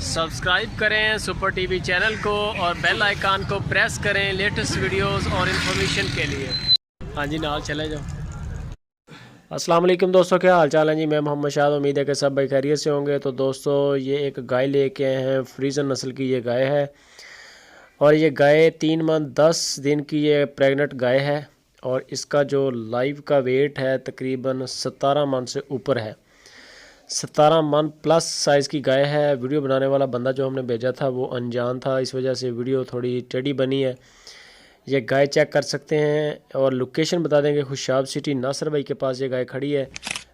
Subscribe करें super TV channel को और बेल आइकन को प्रेस करें लेटेस्ट वीडियोस और इन्फॉर्मेशन के लिए। हाँ जी, नाल चले जाओ। अस्सलाम वालेकुम दोस्तों, क्या हाल चाल है जी। मैं मोहम्मद शाद, उम्मीद है कि सब भाई खैरियत से होंगे। तो दोस्तों, ये एक गाय लेके आए हैं, फ्रीजन नस्ल की ये गाय है। और ये गाय 3 मंथ 10 दिन की ये प्रेग्नेंट गाय है। और इसका जो लाइव का वेट है तकरीबन 17 मन से ऊपर है। 17 मन प्लस साइज़ की गाय है। वीडियो बनाने वाला बंदा जो हमने भेजा था वो अनजान था, इस वजह से वीडियो थोड़ी टेढ़ी बनी है। ये गाय चेक कर सकते हैं और लोकेशन बता देंगे। खुशाब सिटी नासर भाई के पास ये गाय खड़ी है।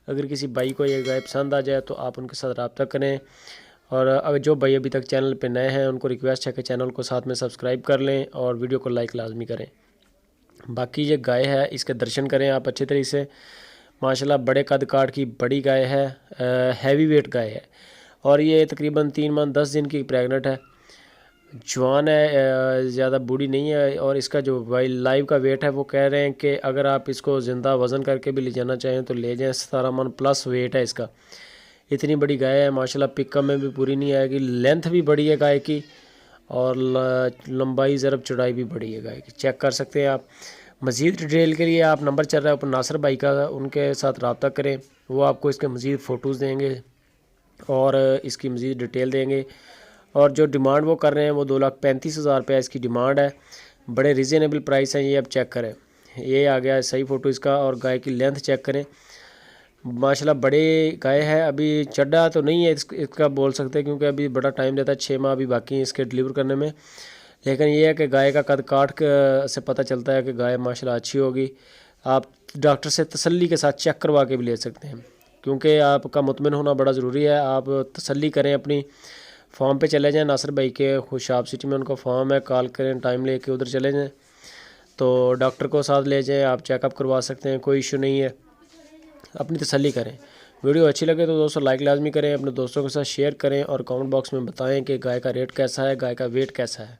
अगर किसी भाई को ये गाय पसंद आ जाए तो आप उनके साथ रब्ता करें। और अगर जो भाई अभी तक चैनल पे नए हैं उनको रिक्वेस्ट है कि चैनल को साथ में सब्सक्राइब कर लें और वीडियो को लाइक लाजमी करें। बाकी ये गाय है, इसके दर्शन करें आप अच्छे तरीके से। माशाल्लाह बड़े कद काट की बड़ी गाय है, हैवी वेट गाय है। और ये तकरीबन 3 मंथ 10 दिन की प्रेग्नेंट है, जवान है, ज़्यादा बूढ़ी नहीं है। और इसका जो लाइव का वेट है वो कह रहे हैं कि अगर आप इसको ज़िंदा वज़न करके भी ले जाना चाहें तो ले जाएं। 17 मन प्लस वेट है इसका। इतनी बड़ी गाय है माशाल्लाह, पिकअप में भी पूरी नहीं आएगी। लेंथ भी बड़ी है गाय की और लंबाई ज़रब चौड़ाई भी बड़ी है गाय की, चेक कर सकते हैं आप। मज़ीद डिटेल के लिए आप नंबर चल रहा है ऊपर नासर भाई का, उनके साथ रब्ता करें। वो आपको इसके मज़ीद फ़ोटोज़ देंगे और इसकी मज़ीद डिटेल देंगे। और जो डिमांड वो कर रहे हैं वो 2,35,000 रुपये इसकी डिमांड है। बड़े रिजनेबल प्राइस हैं ये, अब चेक करें। ये आ गया सही फ़ोटो इसका। और गाय की लेंथ चेक करें, माशाल्लाह बड़े गाय है। अभी चड्डा तो नहीं है इसका बोल सकते हैं, क्योंकि अभी बड़ा टाइम लेता है, 6 माह अभी बाकी है इसके डिलीवर करने में। लेकिन ये है कि गाय का कद काट से पता चलता है कि गाय माशाल्लाह अच्छी होगी। आप डॉक्टर से तसल्ली के साथ चेक करवा के भी ले सकते हैं, क्योंकि आपका मुतमिन होना बड़ा ज़रूरी है। आप तसल्ली करें अपनी। फार्म पे चले जाएं नासर भाई के, खुशाब सिटी में उनका फार्म है। कॉल करें, टाइम लेके उधर चले जाएं तो डॉक्टर को साथ ले जाएं, आप चेकअप करवा सकते हैं, कोई इशू नहीं है। अपनी तसल्ली करें। वीडियो अच्छी लगे तो दोस्तों लाइक लाजमी करें, अपने दोस्तों के साथ शेयर करें और कमेंट बॉक्स में बताएं कि गाय का रेट कैसा है, गाय का वेट कैसा है।